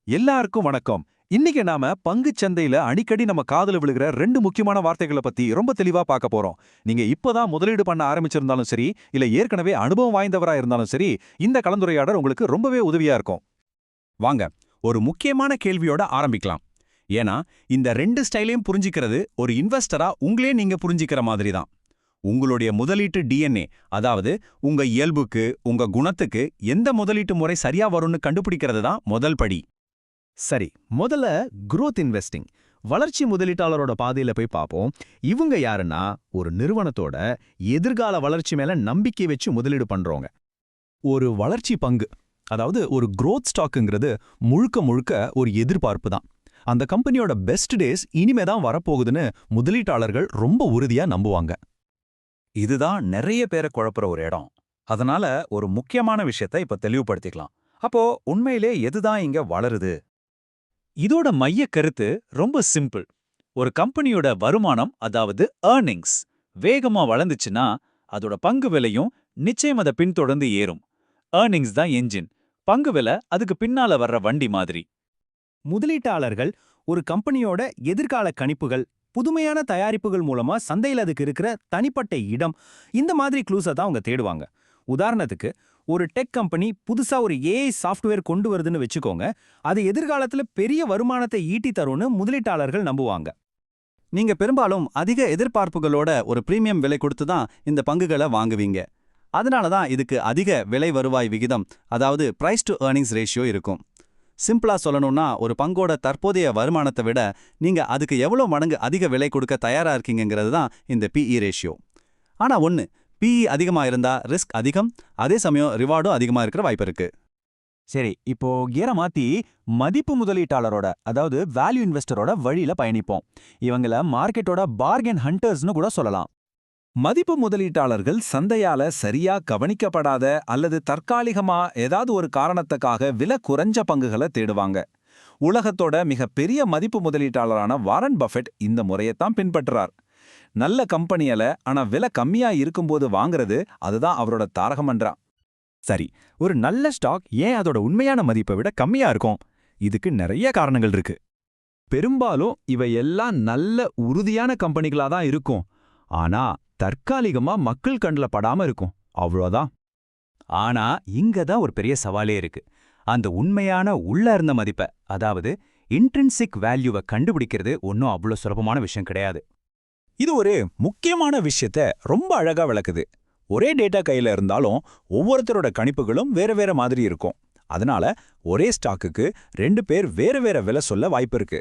எல்லாருக்கும் வணக்கம். இன்னைக்கு நாம பங்குச் சந்தையில அடிக்கடி நம்ம காதுல விழுகிற ரெண்டு முக்கியமான வார்த்தைகளை பத்தி ரொம்ப தெளிவா பார்க்க போறோம். நீங்க இப்பதான் முதலீடு பண்ண ஆரம்பிச்சிருந்தாலும் சரி, இல்ல ஏற்கனவே அனுபவம் வாய்ந்தவரா இருந்தாலும் சரி, இந்த கலந்துரையாடல் உங்களுக்கு ரொம்பவே உதவியா இருக்கும். வாங்க, ஒரு முக்கியமான கேள்வியோட ஆரம்பிக்கலாம். ஏன்னா இந்த ரெண்டு ஸ்டைலையும் புரிஞ்சிக்கிறது ஒரு இன்வெஸ்டரா உங்களே நீங்க புரிஞ்சிக்கிற மாதிரி தான். உங்களுடைய முதலீட்டு டிஎன்ஏ, அதாவது உங்க இயல்புக்கு உங்க குணத்துக்கு எந்த முதலீட்டு முறை சரியா வரும்னு கண்டுபிடிக்கிறது தான் முதல் படி. சரி, முதல்ல growth இன்வெஸ்டிங், வளர்ச்சி முதலீட்டாளரோட பாதையில போய் பார்ப்போம். இவங்க யாருன்னா, ஒரு நிறுவனத்தோட எதிர்கால வளர்ச்சி மேல நம்பிக்கை வச்சு முதலீடு பண்றவங்க. ஒரு வளர்ச்சி பங்கு, அதாவது ஒரு growth ஸ்டாக்குங்கிறது முழுக்க முழுக்க ஒரு எதிர்பார்ப்பு தான். அந்த கம்பெனியோட பெஸ்ட் டேஸ் இனிமே தான் வரப்போகுதுன்னு முதலீட்டாளர்கள் ரொம்ப உறுதியா நம்புவாங்க. இதுதான் நிறைய பேரை குழப்புற ஒரு இடம். அதனால ஒரு முக்கியமான விஷயத்தை இப்ப தெளிவுபடுத்திக்கலாம். அப்போ உண்மையிலே எதுதான் இங்க வளருது? இதோட மைய கருத்து ரொம்ப சிம்பிள். ஒரு கம்பெனியோட வருமானம், அதாவது ஏர்னிங்ஸ் வேகமா வளர்ந்துச்சுன்னா அதோட பங்கு விலையும் நிச்சயம் அதை பின்தொடர்ந்து ஏறும். ஏர்னிங்ஸ் தான் என்ஜின், பங்கு விலை அதுக்கு பின்னால வர்ற வண்டி மாதிரி. முதலீட்டாளர்கள் ஒரு கம்பெனியோட எதிர்கால கணிப்புகள், புதுமையான தயாரிப்புகள் மூலமா சந்தையில் அதுக்கு இருக்கிற தனிப்பட்ட இடம், இந்த மாதிரி க்ளூஸை தான் அவங்க தேடுவாங்க. உதாரணத்துக்கு, ஒரு டெக் கம்பெனி புதுசா ஒரு ஏஐ சாஃப்ட்வேர் கொண்டு வருதுன்னு வச்சுக்கோங்க. அது எதிர்காலத்துல பெரிய வருமானத்தை ஈட்டி தரும்னு முதலீட்டாளர்கள் நம்புவாங்க. நீங்க பெரும்பாலும் அதிக எதிர்பார்ப்புகளோட ஒரு பிரீமியம் விலை கொடுத்து தான் இந்த பங்குகளை வாங்குவீங்க. அதனால தான் இதுக்கு அதிக விலை வருவாய் விகிதம், அதாவது பிரைஸ் டு ஏர்னிங்ஸ் ரேஷியோ இருக்கும். சிம்பிளா சொல்லணும்னா, ஒரு பங்கோட தற்போதைய வருமானத்தை விட நீங்க அதுக்கு எவ்வளவு மடங்கு அதிக விலை கொடுக்க தயாரா இருக்கீங்கிறது தான் இந்த பிஇ ரேஷியோ. ஆனா ஒன்னு, பிஇ அதிகமா இருந்தா ரிஸ்க் அதிகம், அதே சமயம் ரிவார்டும் அதிகமா இருக்கிற வாய்ப்பு இருக்கு. சரி, இப்போ கியரை மாத்தி மதிப்பு முதலீட்டாளரோட, அதாவது வேல்யூ இன்வெஸ்டரோட வழியில பயணிப்போம். இவங்கள மார்க்கெட்டோட பார்கென் ஹண்டர்ஸ்னு கூட சொல்லலாம். மதிப்பு முதலீட்டாளர்கள் சந்தையால சரியா கவனிக்கப்படாத அல்லது தற்காலிகமா ஏதாவது ஒரு காரணத்துக்காக விலை குறைஞ்ச பங்குகளை தேடுவாங்க. உலகத்தோட மிகப்பெரிய மதிப்பு முதலீட்டாளரான வாரன் பஃபெட் இந்த முறையைத்தான் பின்பற்றுறார். நல்ல கம்பெனியில ஆனா விலை கம்மியா இருக்கும்போது வாங்குறது, அதுதான் அவரோட தாரகமன்றா. சரி, ஒரு நல்ல ஸ்டாக் ஏன் அதோட உண்மையான மதிப்பை விட கம்மியா இருக்கும்? இதுக்கு நிறைய காரணங்கள் இருக்கு. பெரும்பாலும் இவையெல்லாம் நல்ல உறுதியான கம்பெனிகளா தான் இருக்கும். ஆனா தற்காலிகமா மக்கள் கண்ல படாம இருக்கும், அவ்வளோதான். ஆனா இங்க தான் ஒரு பெரிய சவாலே இருக்கு. அந்த உண்மையான உள்ள இருந்த மதிப்பை, அதாவது இன்ட்ரின்சிக் வேல்யூவை கண்டுபிடிக்கிறது ஒன்றும் அவ்வளோ சுலபமான விஷயம் கிடையாது. இது ஒரு முக்கியமான விஷயத்த ரொம்ப அழகா விளக்குது. ஒரே டேட்டா கையில இருந்தாலும் ஒவ்வொருத்தரோட கணிப்புகளும் வேற வேற மாதிரி இருக்கும். அதனால ஒரே ஸ்டாக்குக்கு ரெண்டு பேர் வேற வேற விலை சொல்ல வாய்ப்பு இருக்கு.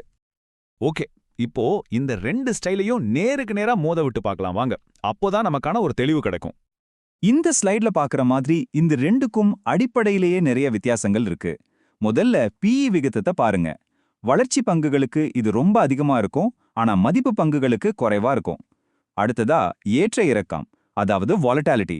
ஓகே, இப்போ இந்த ரெண்டு ஸ்டைலையும் நேருக்கு நேரா மோத விட்டு பார்க்கலாம் வாங்க. அப்போதான் நமக்கான ஒரு தெளிவு கிடைக்கும். இந்த ஸ்லைட்ல பாக்குற மாதிரி இந்த ரெண்டுக்கும் அடிப்படையிலேயே நிறைய வித்தியாசங்கள் இருக்கு. முதல்ல பிஇ விகிதத்தை பாருங்க. வளர்ச்சி பங்குகளுக்கு இது ரொம்ப அதிகமா இருக்கும், ஆனா மதிப்பு பங்குகளுக்கு குறைவா இருக்கும். அடுத்ததா ஏற்ற இறக்கம், அதாவது வாலட்டாலிட்டி.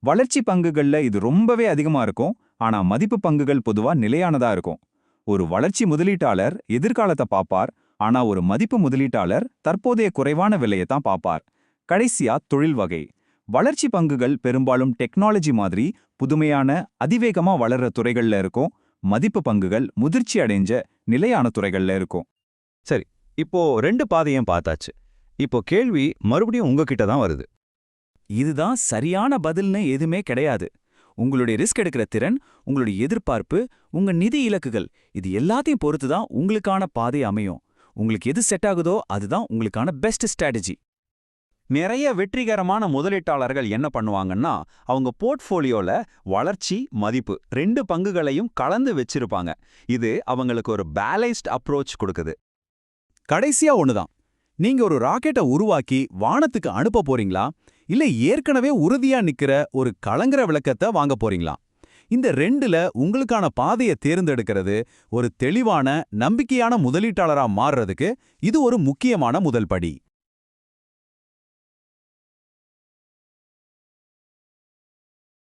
வளர்ச்சி பங்குகள்ல இது ரொம்பவே அதிகமா இருக்கும், ஆனா மதிப்பு பங்குகள் பொதுவா நிலையானதா இருக்கும். ஒரு வளர்ச்சி முதலீட்டாளர் எதிர்காலத்தை பாப்பார், ஆனா ஒரு மதிப்பு முதலீட்டாளர் தற்போதைய குறைவான விலையை தான் பாப்பார். கடைசியா தொழில் வகை. வளர்ச்சி பங்குகள் பெரும்பாலும் டெக்னாலஜி மாதிரி புதுமையான அதிவேகமா வளர்ற துறைகள்ல இருக்கும். மதிப்பு பங்குகள் முதிர்ச்சி அடைஞ்ச நிலையான துறைகள்ல இருக்கும். சரி, இப்போ ரெண்டு பாதையும் பார்த்தாச்சு. இப்போ கேள்வி மறுபடியும் உங்ககிட்ட தான் வருது. இதுதான் சரியான பதில்னு எதுவுமே கிடையாது. உங்களுடைய ரிஸ்க் எடுக்கிற திறன், உங்களுடைய எதிர்பார்ப்பு, உங்க நிதி இலக்குகள், இது எல்லாத்தையும் பொறுத்து தான் உங்களுக்கான பாதை அமையும். உங்களுக்கு எது செட் ஆகுதோ அதுதான் உங்களுக்கான பெஸ்ட் ஸ்ட்ராட்டஜி. நிறைய வெற்றிகரமான முதலீட்டாளர்கள் என்ன பண்ணுவாங்கன்னா, அவங்க போர்ட்ஃபோலியோல வளர்ச்சி, மதிப்பு ரெண்டு பங்குகளையும் கலந்து வச்சிருப்பாங்க. இது அவங்களுக்கு ஒரு பேலன்ஸ்ட் அப்ரோச் கொடுக்குது. கடைசியா ஒண்ணுதான், நீங்க ஒரு ராக்கெட்டை உருவாக்கி வானத்துக்கு அனுப்ப போறீங்களா, இல்ல ஏற்கனவே உறுதியா நிக்கிற ஒரு கலங்கர விளக்கத்தை வாங்க போறீங்களா? இந்த ரெண்டுல உங்களுக்கான பாதையை தேர்ந்தெடுக்கிறது ஒரு தெளிவான நம்பிக்கையான முதலீட்டாளரா மாறுறதுக்கு இது ஒரு முக்கியமான முதல் படி.